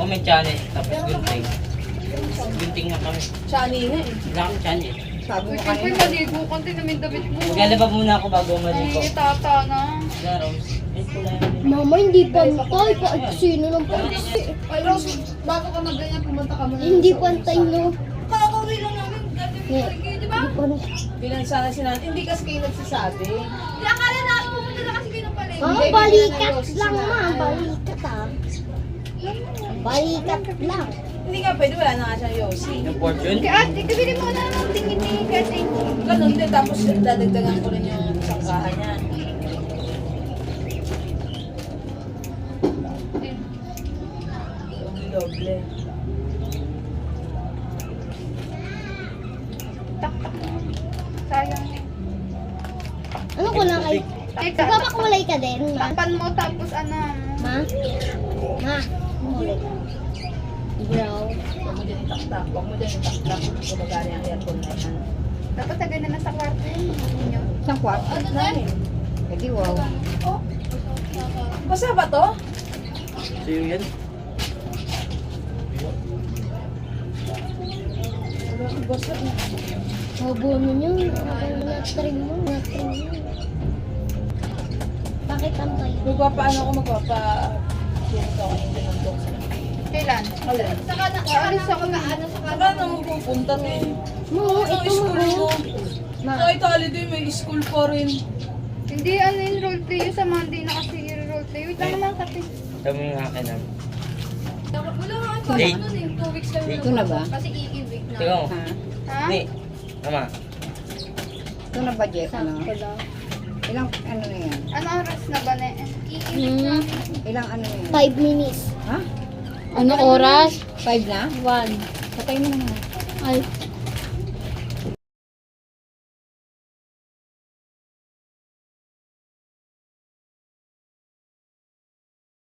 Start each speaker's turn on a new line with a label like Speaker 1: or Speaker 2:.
Speaker 1: may challenge, tapos gunting. Gunting nga kami.
Speaker 2: Chani nga eh.
Speaker 1: Wala kami challenge.
Speaker 2: Sabi mo
Speaker 3: Siyempre
Speaker 2: kanina.
Speaker 3: maligo, konti namin damit mo.
Speaker 1: Maglalaba muna ako bago maligo.
Speaker 3: Ay, tata na.
Speaker 1: Yeah, Rose. Ay, kulay na din.
Speaker 4: Mama, hindi pantay. Sino ng pantay?
Speaker 2: Ay, Rose, bago ka magganyan, pumunta ka muna.
Speaker 4: Hindi pantay, no?
Speaker 2: Kakauwi lang namin.
Speaker 4: Di ba?
Speaker 2: Pinansana si natin. Hindi kasi kayo nagsasabi.
Speaker 3: Akala na pumunta na kasi kayo ng palengke.
Speaker 4: Mama, balikat lang, ma. Balikat, ah. Balikat lang.
Speaker 2: Hindi nga pwede, wala na nga siyang Yossi.
Speaker 1: Yung fortune.
Speaker 3: Kaya ate, kabili mo na ng tingin-tingin kasi.
Speaker 2: Ganun din, tapos dadagdagan ko rin yung sangkahan niya. Doble.
Speaker 3: Sayang.
Speaker 4: Ano ko lang ay...
Speaker 3: Teka,
Speaker 4: Nagpapakulay ka din, ma?
Speaker 3: takpan mo tapos ano.
Speaker 4: Ma? Ma? Kulay. Brown.
Speaker 2: Huwag mo dyan itaktak. Huwag mo dyan itaktak. Gumagana yung aircon na yan.
Speaker 3: Dapat tagay na nasa kwarto yun.
Speaker 2: Isang kwarto? Ano na eh? Hindi, wow. Basa ba to?
Speaker 1: Sa'yo yan.
Speaker 2: Basa na.
Speaker 4: Hobo mo yun. Na-trim mo. Na-trim mo. Bakit ang tayo?
Speaker 2: Magpapaano ako Dito ako hindi ng box.
Speaker 3: Kailan?
Speaker 2: Alin?
Speaker 3: Saka na, aalis ako na ano sa
Speaker 2: Saka na mo pupunta eh.
Speaker 4: Mo,
Speaker 2: Ano
Speaker 4: ito
Speaker 2: school mo?
Speaker 4: mo. Ma.
Speaker 2: Kahit holiday, may school pa rin.
Speaker 3: Hindi ano yung roleplay yun sa Monday na kasi yung roleplay. Wait lang naman kasi.
Speaker 1: Sabi yung akin na.
Speaker 3: Wala nga ako
Speaker 1: Date.
Speaker 3: ano eh. 2 weeks lang
Speaker 2: Ito na ba?
Speaker 3: Kasi i-week na.
Speaker 1: Tingnan mo.
Speaker 3: Ha?
Speaker 1: Hindi. Tama.
Speaker 5: Ito na budget, ano?
Speaker 4: Sakto lang.
Speaker 5: Ilang ano na yan?
Speaker 3: Ano oras na ba na? I-week na.
Speaker 5: Ilang ano na yan?
Speaker 4: 5 minutes.
Speaker 5: Ha?
Speaker 4: Ano oras?
Speaker 5: 5 na?
Speaker 4: 1.
Speaker 5: Patay mo na.
Speaker 4: Ay,